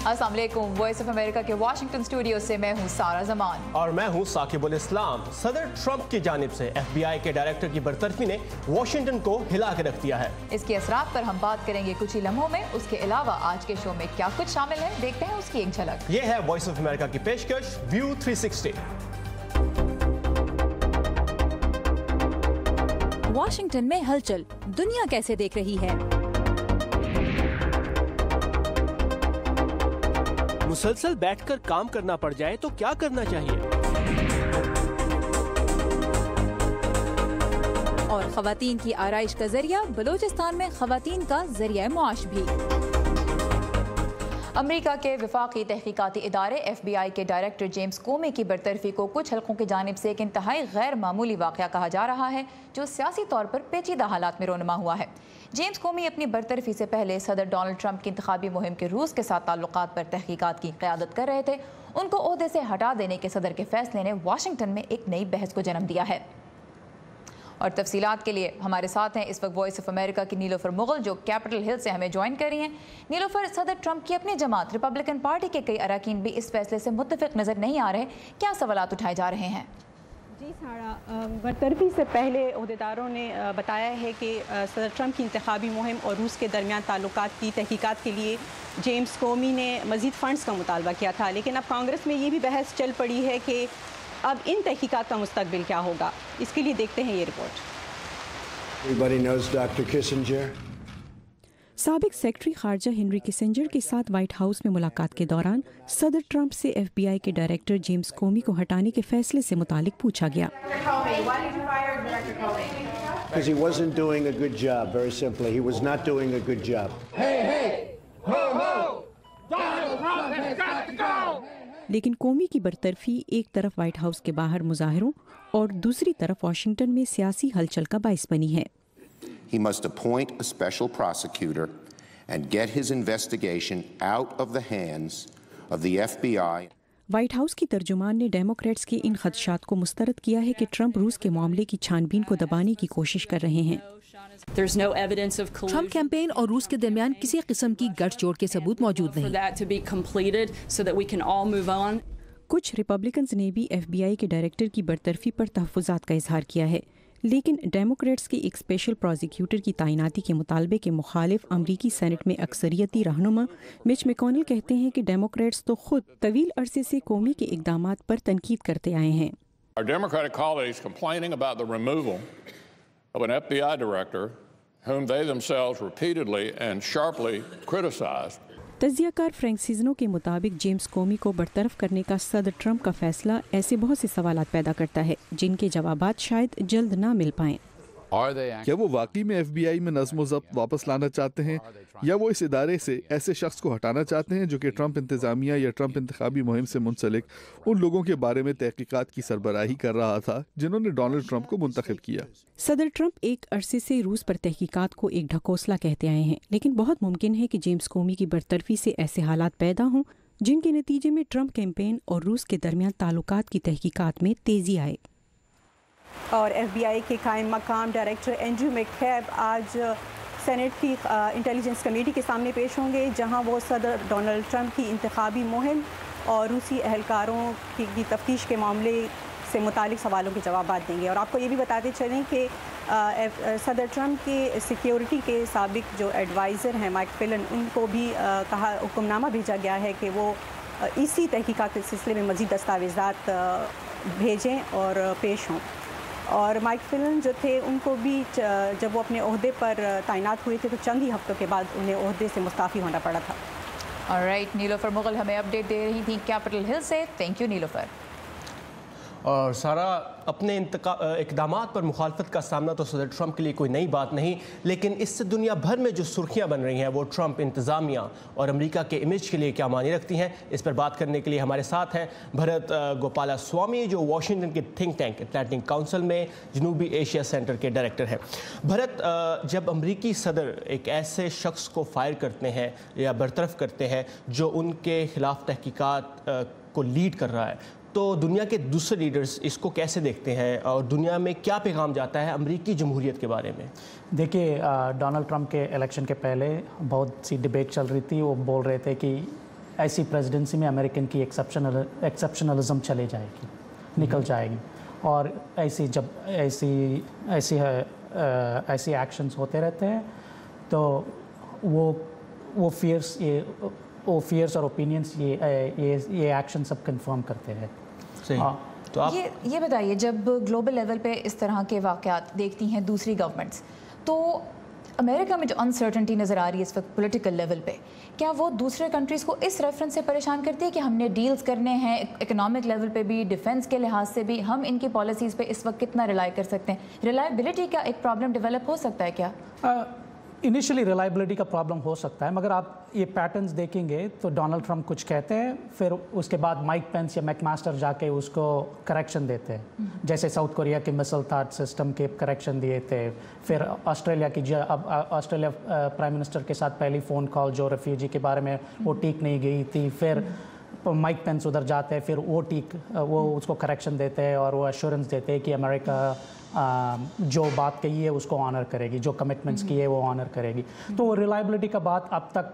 अस्सलाम वालेकुम। Voice of America के वाशिंगटन स्टूडियो से मैं हूँ सारा जमान और मैं हूँ साकिबुल इस्लाम। सदर ट्रंप की जानिब से FBI के डायरेक्टर की बरतरफी ने वॉशिंगटन को हिला के रख दिया है। इसके असरात पर हम बात करेंगे कुछ ही लम्हों में। उसके अलावा आज के शो में क्या कुछ शामिल है, देखते हैं उसकी एक झलक। ये है वॉइस ऑफ अमेरिका की पेशकश व्यू 360। वॉशिंगटन में हलचल, दुनिया कैसे देख रही है? मुसलसल बैठकर काम करना पड़ जाए तो क्या करना चाहिए? और खवातीन की आराइश का जरिया, बलोचिस्तान में खवातीन का जरिया मुआश भी। अमेरिका के वफाकी तहकीकाती इदारे FBI के डायरेक्टर जेम्स कोमी की बरतरफी को कुछ हलकों की जानिब से एक इंतहाई गैर मामूली वाक़या कहा जा रहा है, जो सियासी तौर पर पेचीदा हालात में रोनुमा हुआ है। जेम्स कोमी अपनी बरतरफी से पहले सदर डोनाल्ड ट्रंप की इंतखाबी मुहिम के रूस के साथ ताल्लुकात पर तहकीकात की क़यादत कर रहे थे। उनको ओहदे से हटा देने के सदर के फैसले ने वाशिंगटन में एक नई बहस को जन्म दिया है। और तफसीलात के लिए हमारे साथ हैं इस वक्त वॉइस ऑफ अमेरिका की नीलोफर मुगल, जो कैपिटल हिल से हमें ज्वाइन कर रही हैं। नीलोफर, सदर ट्रंप की अपनी जमात रिपब्लिकन पार्टी के कई अरकान भी इस फैसले से मुत्तफिक नज़र नहीं आ रहे, क्या सवालात उठाए जा रहे हैं? जी सारा, बरतरफी से पहले अहदेदारों ने बताया है कि सदर ट्रंप की इंतखाबी मुहिम और रूस के दरमियान ताल्लुकात की तहकीकात के लिए जेम्स कोमी ने मज़ीद फ़ंड्स का मुतालबा किया था, लेकिन अब कांग्रेस में ये भी बहस चल पड़ी है कि अब इन तहकीकात का मुस्तकबिल क्या होगा। इसके लिए देखते हैं ये report. Everybody knows Dr. Kissinger. साबिक सेक्रेटरी खारजा हेनरी किसिंजर के साथ व्हाइट हाउस में मुलाकात के दौरान सदर ट्रंप से FBI के डायरेक्टर जेम्स कोमी को हटाने के फैसले से मुतालिक पूछा गया। Because he wasn't doing a good job, very simply. He was not doing a good job. लेकिन कोमी की बरतरफी एक तरफ व्हाइट हाउस के बाहर मुजाहिरों और दूसरी तरफ वाशिंगटन में सियासी हलचल का बाइस बनी है। He must appoint a special prosecutor and get his investigation out of the hands of the FBI. White house की तर्जुमान ने डेमोक्रेट्स के इन खदशात को मुस्तरद किया है कि ट्रंप रूस के मामले की छानबीन को दबाने की कोशिश कर रहे हैं। ट्रंप कैंपेन और रूस के दरमियान किसी किस्म की गठजोड़ के सबूत मौजूद नहीं। कुछ रिपब्लिकन्स ने भी FBI के डायरेक्टर की बरतरफी पर तहफ़्फ़ुज़ात का इजहार किया है, लेकिन डेमोक्रेट्स के एक स्पेशल प्रोसिक्यूटर की तैनाती के मुतालबे के मुखालिफ अमरीकी सेनेट में अक्सरियती रहनुमा मिच मैकोनेल कहते हैं कि डेमोक्रेट्स तो खुद तवील अरसे से कोमी के इक़दामात पर तनकीद करते आए हैं। Our Democratic colleagues complaining about the removal of an FBI director whom they themselves repeatedly and sharply criticized. तज्जियाकार फ्रैंक सिजनो के मुताबिक जेम्स कोमी को बरतरफ करने का सदर ट्रंप का फैसला ऐसे बहुत से सवालात पैदा करता है जिनके जवाबात शायद जल्द ना मिल पाएं। क्या वो वाकई में FBI में नज़्म व ज़ब्त वापस लाना चाहते हैं, या वो इस इदारे से ऐसे शख्स को हटाना चाहते हैं जो कि ट्रंप इंतज़ामिया या ट्रंप इंतखाबी मुहिम से मुंसलिक उन लोगों के बारे में तहकीकात की सरबराही कर रहा था जिन्होंने डोनाल्ड ट्रंप को मुंतखब किया। सदर ट्रंप एक अरसे से रूस पर तहकीकात को एक ढकोसला कहते आए हैं, लेकिन बहुत मुमकिन है कि जेम्स कोमी की बरतरफी से ऐसे हालात पैदा हों जिनके नतीजे में ट्रंप कैंपेन और रूस के दरमियान ताल्लुकात की तहकीकात में तेज़ी आए। और FBI के कायम मकाम डायरेक्टर एंड्रू मैककैब आज सेनेट की इंटेलिजेंस कमेटी के सामने पेश होंगे, जहां वो सदर डोनाल्ड ट्रंप की इंतखाबी मुहिम और रूसी अहलकारों की तफ्तीश के मामले से मुतालिक सवालों के जवाब देंगे। और आपको ये भी बताते चलें कि सदर ट्रंप के सिक्योरिटी के साबिक जो एडवाइज़र हैं माइक फिलन, उनको भी कहा हुक्मनामा भेजा गया है कि वो इसी तहकीकात के सिलसिले में मज़ीद दस्तावेज़ात भेजें और पेश हों। और माइक फिलन जो थे उनको भी जब वो अपने ओहदे पर तैनात हुए थे तो चंद ही हफ्तों के बाद उन्हें ओहदे से मुस्ताफ़ी होना पड़ा था। ऑलराइट, नीलोफर मुगल हमें अपडेट दे रही थी कैपिटल हिल से। Thank you Nilofar. और सारा अपने इक़दामात पर मुखालफत का सामना तो सदर ट्रंप के लिए कोई नई बात नहीं, लेकिन इससे दुनिया भर में जो सुर्खियां बन रही हैं वो ट्रंप इंतज़ामिया और अमेरिका के इमेज के लिए क्या मानी रखती हैं, इस पर बात करने के लिए हमारे साथ हैं भरत गोपाला स्वामी, जो वाशिंगटन के थिंक टैंक अटलांटिक काउंसिल में जनूबी एशिया सेंटर के डायरेक्टर हैं। भरत, जब अमरीकी सदर एक ऐसे शख्स को फायर करते हैं या बरतरफ करते हैं जो उनके खिलाफ तहकीकात को लीड कर रहा है, तो दुनिया के दूसरे लीडर्स इसको कैसे देखते हैं और दुनिया में क्या पैगाम जाता है अमरीकी जमहूरियत के बारे में? देखिए, डोनाल्ड ट्रंप के इलेक्शन के पहले बहुत सी डिबेट चल रही थी। वो बोल रहे थे कि ऐसी प्रेसिडेंसी में अमेरिकन की एक्सेप्शनलिज्म चले जाएगी, निकल जाएगी, और ऐसी जब ऐसी एक्शंस होते रहते हैं तो वो फियर्स और ओपिनियंस ये एक्शन सब कंफर्म करते हैं। तो आप ये बताइए, जब ग्लोबल लेवल पे इस तरह के वाक़यात देखती हैं दूसरी गवर्नमेंट्स, तो अमेरिका में जो अनसर्टेनिटी नज़र आ रही है इस वक्त पॉलिटिकल लेवल पे, क्या वो दूसरे कंट्रीज़ को इस रेफरेंस से परेशान करती है कि हमने डील्स करने हैं इकोनॉमिक लेवल पे भी, डिफेंस के लिहाज से भी, हम इनकी पॉलिसीज़ पे इस वक्त कितना रिलाई कर सकते हैं? रिलायबिलिटी का एक प्रॉब्लम डेवलप हो सकता है क्या? इनिशियली रिलायबिलिटी का प्रॉब्लम हो सकता है, मगर आप ये पैटर्न्स देखेंगे तो डोनाल्ड ट्रंप कुछ कहते हैं, फिर उसके बाद माइक पेंस या मैकमास्टर जाके उसको करेक्शन देते हैं, जैसे साउथ कोरिया के मिसाइल थर्ड सिस्टम के करेक्शन दिए थे, फिर ऑस्ट्रेलिया की अब ऑस्ट्रेलिया प्राइम मिनिस्टर के साथ पहली फ़ोन कॉल जो रेफ्यूजी के बारे में वो ठीक नहीं गई थी, फिर माइक पेंस उधर जाते हैं, फिर वो उसको करेक्शन देते हैं और वो एश्योरेंस देते हैं कि अमेरिका जो बात कही है उसको ऑनर करेगी, जो कमिटमेंट्स किए वो ऑनर करेगी। तो रिलायबिलिटी का बात अब तक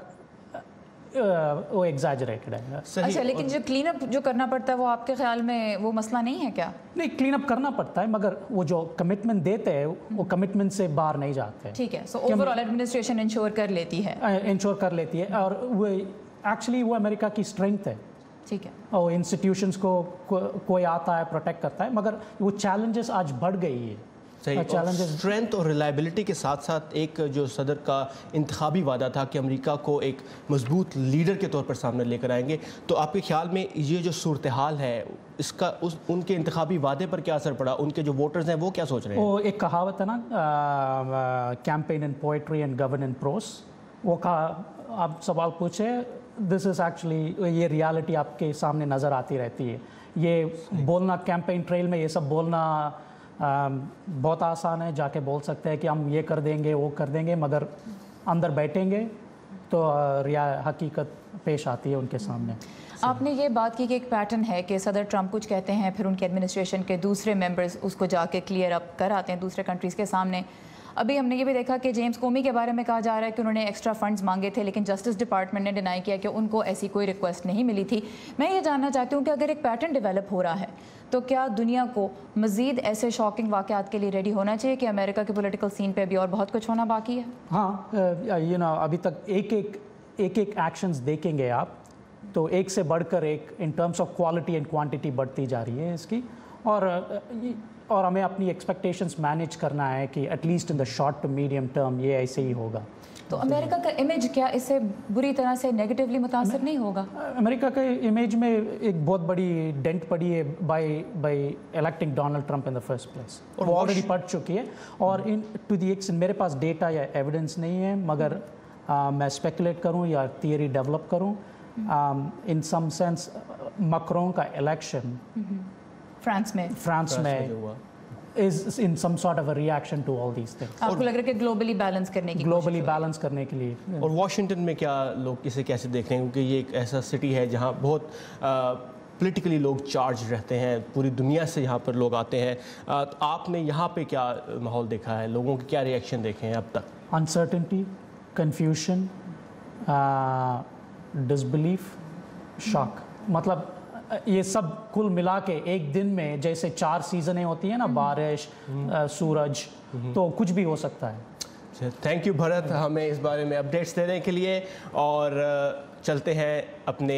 वो एग्जैजरेटेड है। अच्छा, लेकिन जो क्लीन अप जो करना पड़ता है वो आपके ख्याल में वो मसला नहीं है क्या? नहीं, क्लीन अप करना पड़ता है, मगर वो जो कमिटमेंट देते हैं वो कमिटमेंट से बाहर नहीं जाते। ठीक है, सो ओवरऑल एडमिनिस्ट्रेशन इंश्योर कर लेती है, और वो एक्चुअली वो अमेरिका की स्ट्रेंथ है। ठीक है, और इंस्टीट्यूशंस को कोई आता है, प्रोटेक्ट करता है, मगर वो चैलेंजेस आज बढ़ गई है। चैलेंजेस, स्ट्रेंथ और रिलायबिलिटी के साथ साथ एक जो सदर का इंतखाबी वादा था कि अमेरिका को एक मजबूत लीडर के तौर पर सामने लेकर आएंगे, तो आपके ख्याल में ये जो सूरत हाल है इसका उनके इंतखाबी वादे पर क्या असर पड़ा? उनके जो वोटर्स हैं वो क्या सोच रहे हैं? वो एक कहावत है ना, campaign in poetry and govern in pros, वो आप सवाल पूछे, दिस इज़ एक्चुअली ये रियलिटी आपके सामने नज़र आती रहती है। ये बोलना कैंपेन ट्रेल में ये सब बोलना बहुत आसान है, जाके बोल सकते हैं कि हम ये कर देंगे वो कर देंगे, मगर अंदर बैठेंगे तो हकीकत पेश आती है उनके सामने। आपने ये बात की कि एक पैटर्न है कि सदर ट्रंप कुछ कहते हैं, फिर उनके एडमिनिस्ट्रेशन के दूसरे मेंबर्स उसको जाके क्लियर अप कर आते हैं दूसरे कंट्रीज़ के सामने। अभी हमने ये भी देखा कि जेम्स कोमी के बारे में कहा जा रहा है कि उन्होंने एक्स्ट्रा फंड्स मांगे थे, लेकिन जस्टिस डिपार्टमेंट ने डिनाई किया कि उनको ऐसी कोई रिक्वेस्ट नहीं मिली थी। मैं ये जानना चाहती हूँ कि अगर एक पैटर्न डेवलप हो रहा है तो क्या दुनिया को मज़ीद ऐसे शॉकिंग वाक़यात के लिए रेडी होना चाहिए कि अमेरिका के पॉलिटिकल सीन पे अभी और बहुत कुछ होना बाकी है? हाँ, अभी तक एक एक्शंस देखेंगे आप तो एक से बढ़कर एक in terms of quality and quantity बढ़ती जा रही है इसकी, और हमें अपनी एक्सपेक्टेशंस मैनेज करना है कि at least in the short to medium term ये ऐसे ही होगा। तो अमेरिका का इमेज क्या इससे बुरी तरह से नेगेटिवली मुतासर नहीं होगा? अमेरिका के इमेज में एक बहुत बड़ी डेंट पड़ी है by electing Donald Trump in the first place, और वो ऑलरेडी पड़ चुकी है। और इन टू दी एक्सटेंट मेरे पास डेटा या एविडेंस नहीं है, मगर मैं स्पेकुलेट करूं या थियरी डेवलप करूं, इन सम सेंस मैक्रोन का इलेक्शन फ्रांस में is in some sort of a reaction to all these things. आपको लग रहा है कि ग्लोबली बैलेंस करने के लिए और वाशिंगटन में क्या लोग इसे कैसे देख रहे हैं? क्योंकि ये एक ऐसा सिटी है जहाँ बहुत पॉलिटिकली लोग चार्ज रहते हैं, पूरी दुनिया से यहाँ पर लोग आते हैं। आपने यहाँ पे क्या माहौल देखा है, लोगों के क्या रिएक्शन देखे हैं अब तक? अनसर्टेनिटी, कन्फ्यूजन, डिसबिलीफ, शॉक, मतलब ये सब कुल मिला के एक दिन में जैसे 4 सीजनें होती हैं ना, बारिश, सूरज, तो कुछ भी हो सकता है। थैंक यू भरत हमें इस बारे में अपडेट्स देने के लिए, और चलते हैं अपने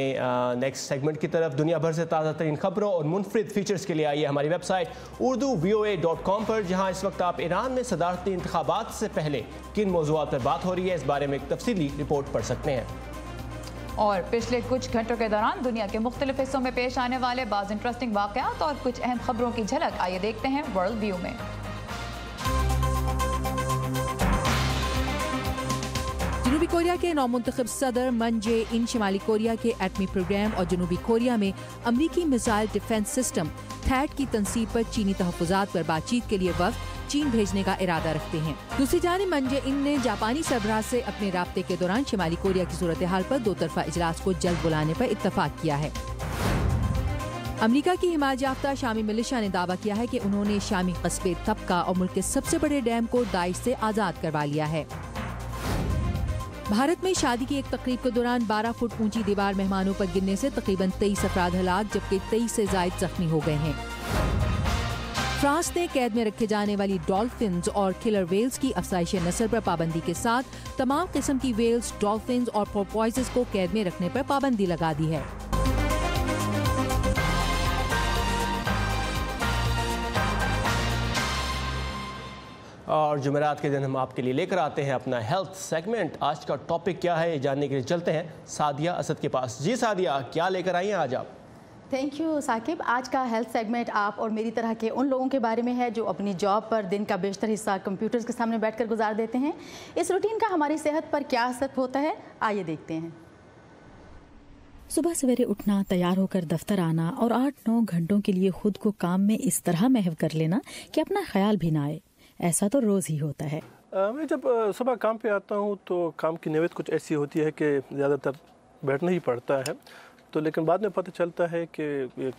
नेक्स्ट सेगमेंट की तरफ। दुनिया भर से ताज़ा तरीन खबरों और मुनफरिद फीचर्स के लिए आइए हमारी वेबसाइट urduvoa.com पर, जहां इस वक्त आप ईरान में सदारती इंतखाबात से पहले किन मौज़ूआत पर बात हो रही है इस बारे में एक तफसीली रिपोर्ट पढ़ सकते हैं। और पिछले कुछ घंटों के दौरान दुनिया के मुख्तलिफ हिस्सों में पेश आने वाले बाज़ इंटरेस्टिंग वाक़यात और कुछ अहम खबरों की झलक आइए देखते हैं वर्ल्ड व्यू में। जनूबी कोरिया के नौमुंतखब सदर मून जे इन शिमाली कोरिया के एटमी प्रोग्राम और जनूबी कोरिया में अमरीकी मिसाइल डिफेंस सिस्टम थैट की तनसीब पर चीनी तहफ़्फ़ुज़ात पर बातचीत के लिए वक्त चीन भेजने का इरादा रखते हैं। दूसरी जानिब मून जे इन ने जापानी सरबराह से अपने राब्ते के दौरान शिमाली कोरिया की सूरत हाल पर 2 तरफ़ा इजलास को जल्द बुलाने पर इत्तफाक किया है। अमरीका की हिमायत याफ्ता शामी मिलिशिया ने दावा किया है कि उन्होंने शामी कस्बे तबका और मुल्क के सबसे बड़े डैम को दाइश से आज़ाद करवा लिया है। भारत में शादी की एक तकरीब के दौरान 12 फुट ऊंची दीवार मेहमानों पर गिरने से तकरीबन 23 अफराद हलाक जबकि 23 से ज्यादा जख्मी हो गए हैं। फ्रांस ने कैद में रखे जाने वाली डॉल्फिन्स और किलर वेल्स की अफसाइश नस्ल पर पाबंदी के साथ तमाम किस्म की वेल्स, डॉल्फिन्स और पोर्पोइसेस को कैद में रखने पर पाबंदी लगा दी है। और जुमेरात के दिन हम आपके लिए लेकर आते हैं अपना हेल्थ सेगमेंट। आज का टॉपिक क्या है ये जानने के लिए चलते हैं सादिया असद के पास। जी सादिया, क्या लेकर आई हैं आज आप? Thank you Saqib. आज का हेल्थ सेगमेंट आप और मेरी तरह के उन लोगों के बारे में है जो अपनी जॉब पर दिन का बेशतर हिस्सा कंप्यूटर्स के सामने बैठकर गुजार देते हैं। इस रूटीन का हमारी सेहत पर क्या असर होता है, आइए देखते हैं। सुबह सवेरे उठना, तैयार होकर दफ्तर आना और 8-9 घंटों के लिए खुद को काम में इस तरह महव कर लेना कि अपना ख्याल भी ना आए, ऐसा तो रोज़ ही होता है। मैं जब सुबह काम पे आता हूँ तो काम की नौबत कुछ ऐसी होती है कि ज़्यादातर बैठना ही पड़ता है, तो लेकिन बाद में पता चलता है कि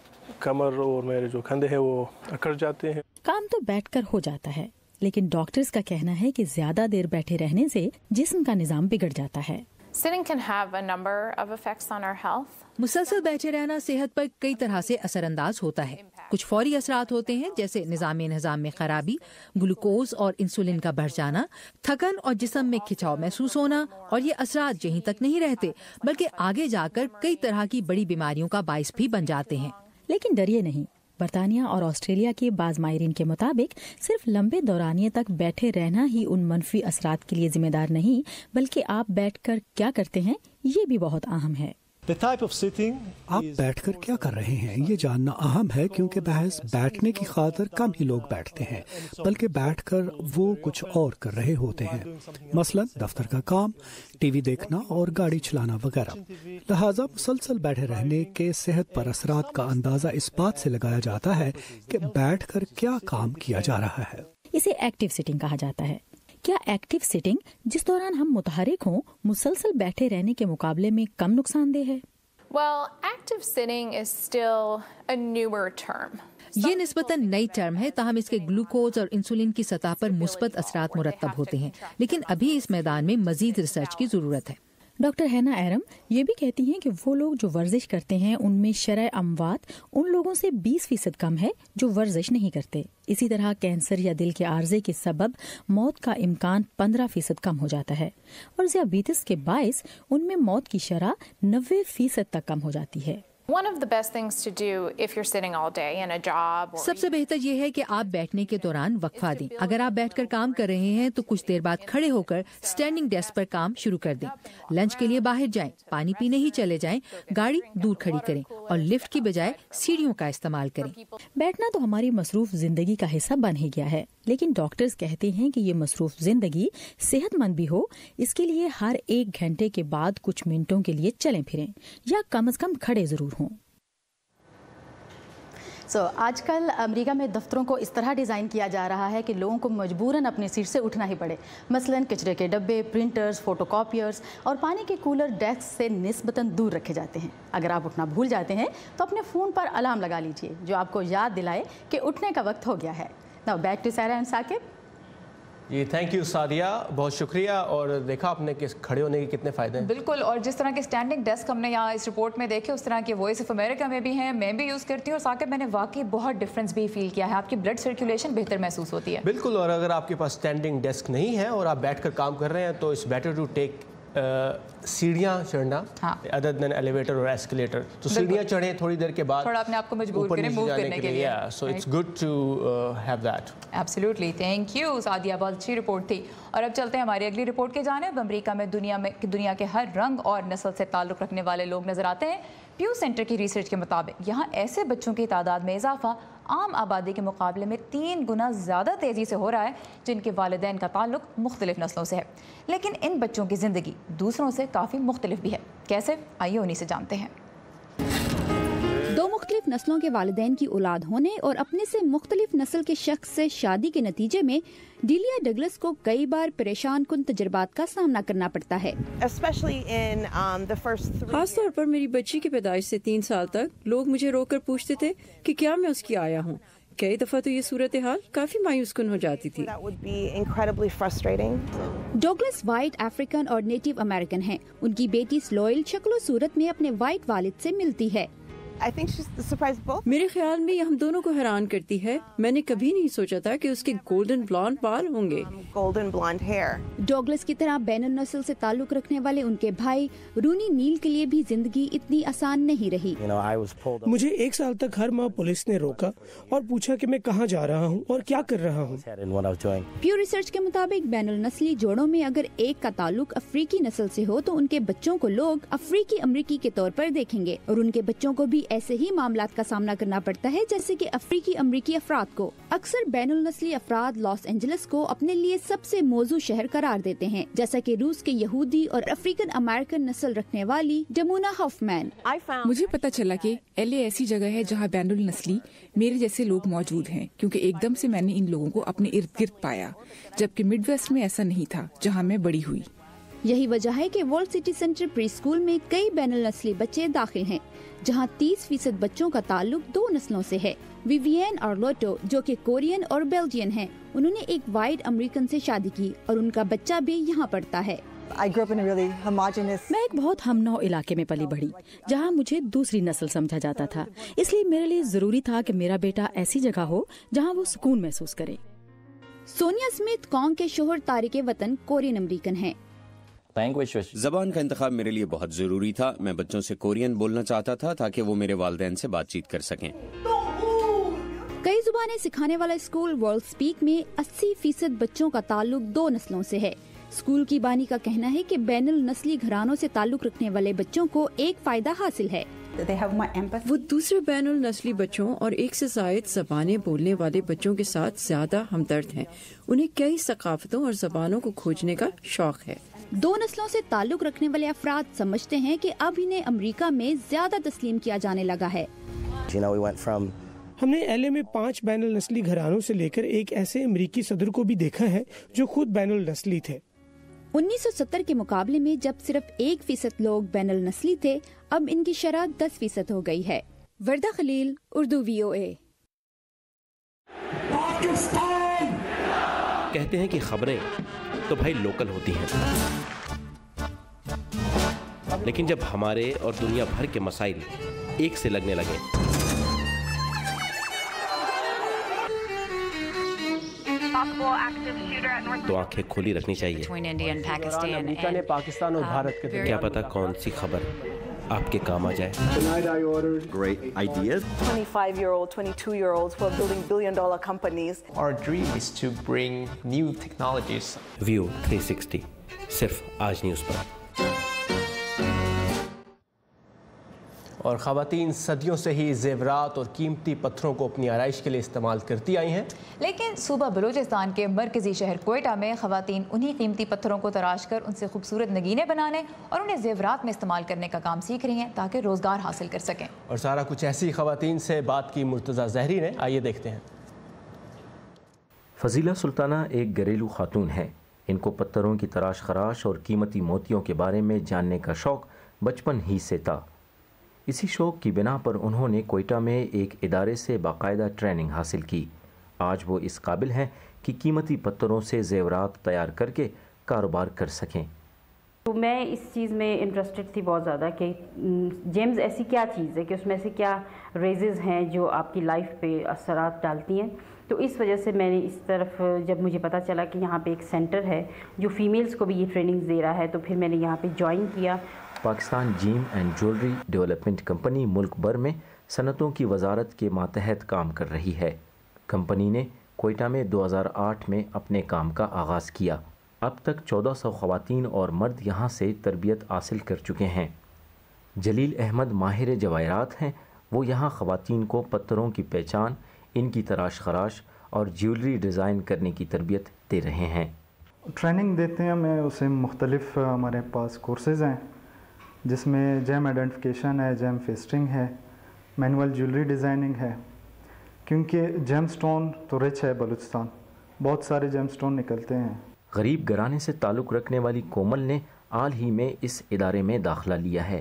कमर और मेरे जो कंधे हैं वो अकड़ जाते हैं। काम तो बैठकर हो जाता है, लेकिन डॉक्टर्स का कहना है कि ज़्यादा देर बैठे रहने से जिस्म का निज़ाम बिगड़ जाता है। Sitting can have a number of effects on our health. मुसलसल बैठे रहना सेहत पर कई तरह से असरअंदाज होता है। कुछ फौरी असरात होते हैं जैसे निज़ाम में खराबी, ग्लूकोज और इंसुलिन का बढ़ जाना, थकन और जिस्म में खिंचाव महसूस होना, और ये असरात यहीं तक नहीं रहते बल्कि आगे जाकर कई तरह की बड़ी बीमारियों का बाइस भी बन जाते हैं। लेकिन डरिए नहीं, बरतानिया और ऑस्ट्रेलिया के बाज़ माहिरीन के मुताबिक सिर्फ लंबे दौरानिये तक बैठे रहना ही उन मनफी असरात के लिए जिम्मेदार नहीं, बल्कि आप बैठकर क्या करते हैं ये भी बहुत अहम है। आप बैठकर क्या कर रहे हैं ये जानना अहम है, क्योंकि बहस बैठने की खातिर कम ही लोग बैठते हैं, बल्कि बैठकर वो कुछ और कर रहे होते हैं, मसलन दफ्तर का काम, टीवी देखना और गाड़ी चलाना वगैरह। लिहाजा मुसलसल बैठे रहने के सेहत पर असरात का अंदाजा इस बात से लगाया जाता है कि बैठकर क्या काम किया जा रहा है। इसे एक्टिव सिटिंग कहा जाता है। क्या एक्टिव सिटिंग, जिस दौरान हम मुतहरिक हों, मुसलसल बैठे रहने के मुकाबले में कम नुकसानदेह है? Well, active sitting is still a newer term. ये निस्बतन नई टर्म है, ताहम इसके ग्लूकोज और इंसुलिन की सतह पर मुस्बत असरात मुरत्तब होते हैं, लेकिन अभी इस मैदान में मजीद रिसर्च की जरूरत है। डॉक्टर हैना एरम ये भी कहती हैं कि वो लोग जो वर्जिश करते हैं उनमें शरह अमवात उन लोगों से 20% कम है जो वर्जिश नहीं करते। इसी तरह कैंसर या दिल के आर्जे के सबब मौत का इम्कान 15% कम हो जाता है, और ज़ियाबीतिस के बाइस उनमें मौत की शरह 90% तक कम हो जाती है। One of the best things to do if you're sitting all day in a job. सबसे बेहतर ये है कि आप बैठने के दौरान वक्फा दें। अगर आप बैठकर काम कर रहे हैं तो कुछ देर बाद खड़े होकर स्टैंडिंग डेस्क पर काम शुरू कर दें। लंच के लिए बाहर जाएं, पानी पीने ही चले जाएं, गाड़ी दूर खड़ी करें और लिफ्ट की बजाय सीढ़ियों का इस्तेमाल करें। बैठना तो हमारी मसरूफ जिंदगी का हिस्सा बन ही गया है, लेकिन डॉक्टर्स कहते हैं कि ये मसरूफ जिंदगी सेहतमंद भी हो, इसके लिए हर 1 घंटे के बाद कुछ मिनटों के लिए चलें फिरें या कम से कम खड़े जरूर हों। आजकल अमेरिका में दफ्तरों को इस तरह डिज़ाइन किया जा रहा है कि लोगों को मजबूरन अपनी सीट से उठना ही पड़े। मसलन कचरे के डब्बे, प्रिंटर्स, फोटोकॉपियर्स और पानी के कूलर डेस्क से निस्बतन दूर रखे जाते हैं। अगर आप उठना भूल जाते हैं तो अपने फ़ोन पर अलार्म लगा लीजिए जो आपको याद दिलाए कि उठने का वक्त हो गया है। Now back to Sara and Saqib. जी थैंक यू सादिया, बहुत शुक्रिया। और देखा आपने कि खड़े होने के कितने फ़ायदे हैं। बिल्कुल, और जिस तरह के स्टैंडिंग डेस्क हमने यहाँ इस रिपोर्ट में देखे उस तरह के वॉइस ऑफ अमेरिका में भी हैं, मैं भी यूज़ करती हूँ। और साकिब मैंने वाकई बहुत डिफरेंस भी फील किया है, आपकी ब्लड सर्कुलेशन बेहतर महसूस होती है। बिल्कुल, और अगर आपके पास स्टैंडिंग डेस्क नहीं है और आप बैठ कर काम कर रहे हैं तो इट्स बेटर टू टेक सीढ़ियाँ चढ़ना अदर देन एलिवेटर और एस्केलेटर। तो सीढ़ियाँ चढ़ें, थोड़ी देर के बाद थोड़ा अपने आप को मजबूर करें मूव करने के लिए। So it's good to have that. Absolutely, thank you Sadia, बहुत अच्छी रिपोर्ट थी। और अब चलते हैं हमारी अगली रिपोर्ट के जानिब। अमेरिका में दुनिया के हर रंग और नस्ल से ताल्लुक़ रखने वाले लोग नजर आते हैं। प्यू सेंटर की रिसर्च के मुताबिक यहाँ ऐसे बच्चों की तादाद में इजाफा आम आबादी के मुकाबले में 3 गुना ज़्यादा तेज़ी से हो रहा है जिनके वालिदैन का ताल्लुक मुख्तलिफ नस्लों से है। लेकिन इन बच्चों की ज़िंदगी दूसरों से काफ़ी मुख्तलिफ भी है। कैसे, आइए उन्हीं से जानते हैं। 2 मुख्तलिफ नस्लों के वालिदैन की औलाद होने और अपने से मुख्तलिफ नस्ल के शख्स से शादी के नतीजे में डीलिया डगलस को कई बार परेशान कुन तजुर्बात का सामना करना पड़ता है। खासतौर पर मेरी बच्ची की पैदाइश से 3 साल तक लोग मुझे रोककर पूछते थे कि क्या मैं उसकी आया हूँ, کئی دفعہ تو یہ صورتحال کافی مایوس کن ہو جاتی تھی۔ ڈوگلس وائٹ افریقن اور نیٹو امریکن ہیں۔ ان کی بیٹی سلوئل شکل و صورت میں اپنے وائٹ والد سے ملتی ہے۔ میرے خیال میں یہ ہم دونوں کو حیران کرتی ہے۔ میں نے کبھی نہیں سوچا تھا کہ اس کے گولڈن بلانڈ بال ہوں گے۔ ڈوگلس کی طرح بین النسل سے تعلق رکھنے والے ان کے بھائی رونی نیل کے لیے بھی زندگی اتنی آسان نہیں رہی۔ مجھے 1 سال تک ہر ماہ پولیس نے روکا اور پوچھا کہ میں کہاں جا رہا ہوں اور کیا کر رہا ہوں۔ پیو ریسرچ کے مطابق بین النسلی جوڑوں میں اگر ایک کا تعلق افریقی نسل سے ہو تو ان کے بچوں کو لوگ افریقی امریکی کے طور پر دیکھیں گے، اور ان کے بچوں کو بھی ایسے ہی معاملات کا سامنا کرنا پڑتا ہے جیسے کہ افریقی امریکی افراد کو۔ اکثر بین النسلی افراد لاس اینجلس کو اپنے لیے سب سے موزوں شہر قرار دیتے ہیں، جیسا کہ روس کے یہودی اور افریقن امریکن نسل رکھنے والی ڈمونا ہافمین۔ مجھے پتا چلا کہ LA ایسی جگہ ہے جہاں بین النسلی میرے جیسے لوگ موجود ہیں، کیونکہ ایک دم سے میں نے ان لوگوں کو اپنے ارد گرد پایا، جبکہ مڈ ویسٹ میں ایسا نہیں تھا جہاں میں بڑی ہوئی۔ یہی وجہ ہے کہ world city centre pre school میں کئی بین النسلی بچے داخل ہیں، جہاں 30% بچوں کا تعلق 2 نسلوں سے ہے۔ ویوین آرلوٹو جو کہ کورین اور بیلجین ہیں، انہوں نے ایک وائٹ امریکن سے شادی کی اور ان کا بچہ بھی یہاں پڑھتا ہے۔ میں ایک بہت ہم نوع علاقے میں پلی بڑھی جہاں مجھے دوسری نسل سمجھا جاتا تھا، اس لیے میرے لیے ضروری تھا کہ میرا بیٹا ایسی جگہ ہو جہاں وہ سکون محسوس کرے۔ سونیا اسمتھ کانگ کے شوہر تارک وطن کورین امریکن ہیں۔ زبان کا انتخاب میرے لیے بہت ضروری تھا۔ میں بچوں سے کورین بولنا چاہتا تھا تاکہ وہ میرے والدین سے بات چیت کر سکیں۔ کئی زبانیں سکھانے والا اسکول ورلڈ اسپیک میں 80% بچوں کا تعلق 2 نسلوں سے ہے۔ اسکول کی بانی کا کہنا ہے کہ بین النسلی گھرانوں سے تعلق رکھنے والے بچوں کو ایک فائدہ حاصل ہے۔ وہ دوسرے بین النسلی بچوں اور 1 سے زائد زبانیں بولنے والے بچوں کے ساتھ زیادہ ہمدرد ہیں۔ انہیں کئی ثقافتوں اور زبانوں کو کھوجنے کا شوق ہے۔ 2 نسلوں سے تعلق رکھنے والے افراد سمجھتے ہیں کہ اب انہیں امریکہ میں زیادہ تسلیم کیا جانے لگا ہے۔ ہم نے LA میں 5 بین النسلی گھرانوں سے لے کر ایک ایسے امریکی صدر کو بھی دیکھا ہے جو خود بین النسلی تھے۔ 1970 کے مقابلے میں جب صرف 1% لوگ بین النسلی تھے، اب ان کی شرح 10% ہو گئی ہے۔ وردہ خلیل، اردو VOA۔ کہتے ہیں کہ خبریں تو بھائی لوکل ہوتی ہیں، لیکن جب ہمارے اور دنیا بھر کے مسائل ایک سے لگنے لگے تو آنکھیں کھلی رکھنی چاہیے۔ امریکہ نے پاکستان اور بھارت کے کیا پتا کون سی خبر آپ کے کام آ جائے۔ Great ideas. 25-year-old, 22-year-olds who are building billion-dollar companies. Our dream is to bring new technologies. View 360 صرف آج نیوز پر۔ اور خواتین صدیوں سے ہی زیورات اور قیمتی پتھروں کو اپنی آرائش کے لیے استعمال کرتی آئی ہیں، لیکن صوبہ بلوچستان کے مرکزی شہر کوئٹہ میں خواتین انہی قیمتی پتھروں کو تراش کر ان سے خوبصورت نگینے بنانے اور انہیں زیورات میں استعمال کرنے کا کام سیکھ رہی ہیں تاکہ روزگار حاصل کر سکیں۔ اور سارا کچھ ایسی خواتین سے بات کی مرتضیٰ زہری نے، آئیے دیکھتے ہیں۔ فضیلہ سلطانہ ایک گھریلو خاتون ہے۔ ان کو پتھروں کی تراش خراش اور قیمتی موتیوں کے بارے میں جاننے کا شوق بچپن ہی سے تھا۔ اسی شوق کی بنا پر انہوں نے کوئٹہ میں ایک ادارے سے باقاعدہ ٹریننگ حاصل کی۔ آج وہ اس قابل ہیں کہ قیمتی پتھروں سے زیورات تیار کر کے کاروبار کر سکیں۔ تو میں اس چیز میں انٹرسٹڈ تھی بہت زیادہ کہ جیمز ایسی کیا چیز ہے کہ اس میں سے کیا ریزز ہیں جو آپ کی لائف پہ اثرات ڈالتی ہیں۔ تو اس وجہ سے میں نے اس طرف جب مجھے پتہ چلا کہ یہاں پہ ایک سینٹر ہے جو فیمیلز کو بھی یہ ٹریننگز دے رہا ہے تو پھر میں نے یہاں پہ جوائن کیا۔ پاکستان جیم اینڈ جیولری ڈیولپمنٹ کمپنی ملک بھر میں صنعتوں کی وزارت کے ماتحت کام کر رہی ہے۔ کمپنی نے کوئٹہ میں 2008 میں اپنے کام کا آغاز کیا۔ اب تک 1400 خواتین اور مرد یہاں سے تربیت حاصل کر چکے ہیں۔ جلیل احمد ماہر جواہرات ہیں، وہ یہاں خواتین کو پتھروں کی پہچان، ان کی تراش خراش اور جیولری ڈیزائن کرنے کی تربیت دے رہے ہیں۔ ٹریننگ دیتے ہیں ہمیں، اسے مختلف ہمارے پاس کورسز ہیں جس میں جیم آئیڈینٹیفیکیشن ہے، جیم فیسٹنگ ہے، مینول جیولری ڈیزائننگ ہے، کیونکہ جیم سٹون تو رچ ہے بلوچستان، بہت سارے جیم سٹون نکلتے ہیں۔ غریب گھرانے سے تعلق رکھنے والی کومل نے حال ہی میں اس ادارے میں داخلہ لیا ہے۔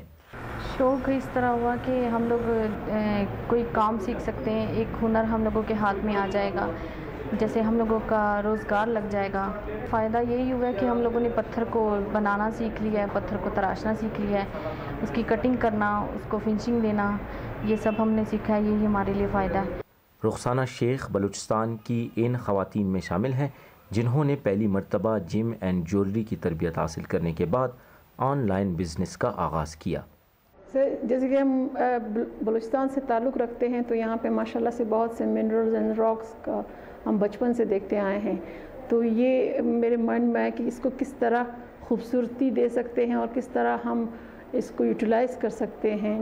شوق اس طرح ہوا کہ ہم لوگ کوئی کام سیکھ سکتے ہیں، ایک ہنر ہم لوگوں کے ہاتھ میں آ جائے گا، جیسے ہم لوگوں کا روزگار لگ جائے گا۔ فائدہ یہی ہوا ہے کہ ہم لوگوں نے پتھر کو بنانا سیکھ لیا ہے، پتھر کو تراشنا سیکھ لیا ہے، اس کی کٹنگ کرنا، اس کو فنشنگ دینا، یہ سب ہم نے سیکھا ہے، یہی ہمارے لیے فائدہ ہے۔ رخسانہ شیخ بلوچستان کی ان خواتین میں شامل ہیں جنہوں نے پہلی مرتبہ جم اینڈ جیولری کی تربیت حاصل کرنے کے بعد آن لائن بزنس کا آغاز کیا۔ جیسے کہ ہم بلوچستان سے تعلق رکھتے ہیں تو یہاں پہ ماشاءاللہ سے بہت سے منرلز اینڈ راکس کا ہم بچپن سے دیکھتے آئے ہیں، تو یہ میرے مائنڈ میں ہے کہ اس کو کس طرح خوبصورتی دے سکتے ہیں اور کس طرح ہم اس کو یوٹیلائز کر سکتے ہیں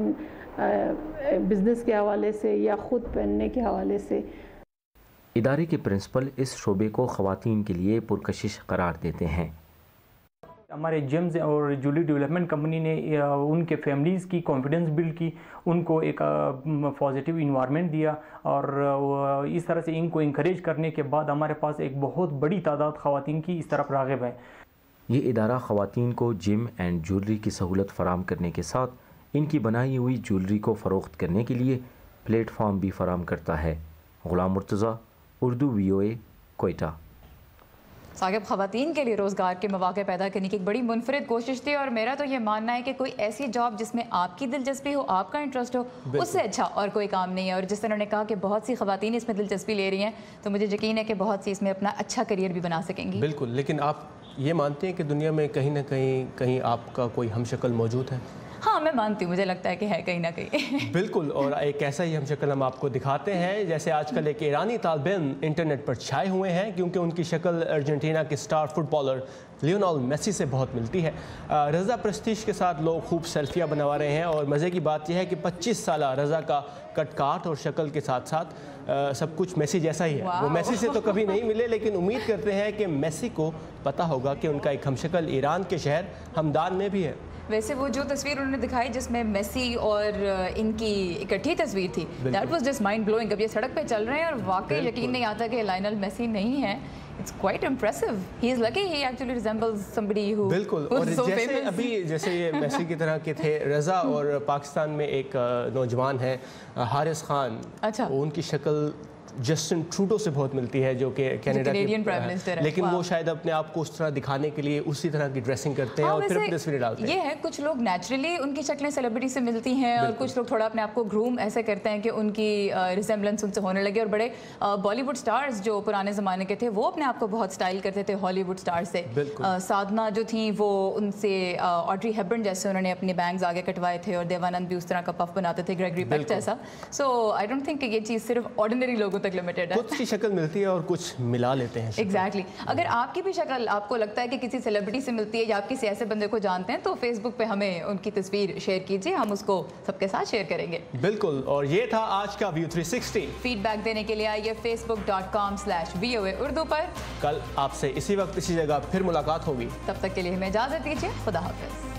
بزنس کے حوالے سے یا خود پہننے کے حوالے سے۔ ادارے کے پرنسپل اس شعبے کو خواتین کے لیے پرکشش قرار دیتے ہیں۔ ہمارے جیمز اور جیولری ڈیولپمنٹ کمپنی نے ان کے فیملیز کی کانفیڈنس بلڈ کی، ان کو ایک پازیٹیو انوائرمنٹ دیا، اور اس طرح سے ان کو انکریج کرنے کے بعد ہمارے پاس ایک بہت بڑی تعداد خواتین کی اس طرف راغب ہے۔ یہ ادارہ خواتین کو جم اینڈ جیولری کی سہولت فراہم کرنے کے ساتھ ان کی بنائی ہوئی جیولری کو فروخت کرنے کے لیے پلیٹ فارم بھی فراہم کرتا ہے۔ غلام مرتضیٰ، اردو VOA، کوئٹہ۔ ثاقب، خواتین کے لیے روزگار کے مواقع پیدا کرنے کی ایک بڑی منفرد کوشش تھی، اور میرا تو یہ ماننا ہے کہ کوئی ایسی جاب جس میں آپ کی دلچسپی ہو، آپ کا انٹرسٹ ہو، اس سے اچھا اور کوئی کام نہیں ہے۔ اور جس طرح انہوں نے کہا کہ بہت سی خواتین اس میں دلچسپی لے رہی ہیں، تو مجھے یقین ہے کہ بہت سی اس میں اپنا اچھا کریئر بھی بنا سکیں گی۔ بالکل، لیکن آپ یہ مانتے ہیں کہ دنیا میں کہیں نہ کہیں آپ کا کوئی ہم شکل موجود ہے؟ ہاں، میں مانتی ہوں، مجھے لگتا ہے کہ ہے کہیں نہ کہیں۔ بالکل، اور ایک ایسا ہی ہم شکل ہم آپ کو دکھاتے ہیں، جیسے آج کل ایک ایرانی طالب علم انٹرنیٹ پر چھائے ہوئے ہیں کیونکہ ان کی شکل ارجنٹینا کے star footballer Lionel Messi سے بہت ملتی ہے۔ رضا پرستیش کے ساتھ لوگ خوب سیلفیاں بنوا رہے ہیں، اور مزے کی بات یہ ہے کہ 25 سالہ رضا کا کٹ کاٹ اور شکل کے ساتھ ساتھ سب کچھ میسی جیسا ہی ہے۔ وہ میسی سے تو کبھی نہیں ملے، لیکن امید کرتے ہیں کہ میسی کو پتہ ہوگا کہ ان کا ایک ہم شکل ایران کے شہر ہمدان میں بھی ہے۔ ویسے وہ جو تصویر انہوں نے دکھائی جس میں میسی اور ان کی اکٹھی تصویر تھی، that was just mind blowing. اب یہ سڑک پہ چل رہے ہیں اور واقعی یقین نہیں آتا کہ لائنل میسی نہیں ہے۔ It's quite impressive. He is lucky he actually resembles somebody who بالکل، اور جیسے ابھی جیسے یہ میسی کی طرح کے تھے رضا، اور پاکستان میں ایک نوجوان ہے حارث خان، ان کی شکل جسٹن ٹروڈو سے بہت ملتی ہے جو کہ کینیڈا کے، لیکن وہ شاید اپنے آپ کو اس طرح دکھانے کے لیے اسی طرح کی ڈریسنگ کرتے ہیں اور پھر اپنی تصویریں ڈالتے ہیں۔ یہ ہے کچھ لوگ نیچرلی ان کی شکلیں سیلیبریٹی سے ملتی ہیں، اور کچھ لوگ تھوڑا اپنے آپ کو گروم ایسے کرتے ہیں کہ ان کی ریزمبلنس ان سے ہونے لگے۔ اور بڑے بالی ووڈ سٹارز جو پرانے زمانے کے تھے وہ اپنے آپ کو بہت سٹائل کرتے تھے ہالی ووڈ سٹار سے۔ سادھنا جو تھیں وہ ان سے آڈری ہیپبرن جیسے انہوں نے اپنے بینگز آگے کٹوائے تھے، اور دیوانند بھی اس طرح کا پف بناتے تھے، گریگری پیک جیسا۔ سو آئی ڈونٹ تھنک کہ یہ چیز صرف آرڈینری لوگوں تک لمیٹڈ ہے، شکل ملتی ہے اور کچھ ملا لیتے ہیں۔ ایگزیکٹلی، اگر آپ کی بھی شکل آپ کو لگتا ہے کہ کسی سیلیبریٹی سے ملتی ہے یا آپ کسی ایسے بندے کو جانتے ہیں، تو فیس بک پہ ہمیں ان کی تصویر شیئر کیجیے، ہم اس کو سب کے ساتھ شیئر کریں گے۔ بالکل، اور یہ تھا آج کا View 360۔ فیڈ بیک دینے کے لیے آئیے facebook.com/VOA اردو پر۔ کل آپ سے اسی وقت اسی جگہ پھر ملاقات ہوگی، تب تک کے لیے ہمیں اجازت دیجیے، خدا حافظ۔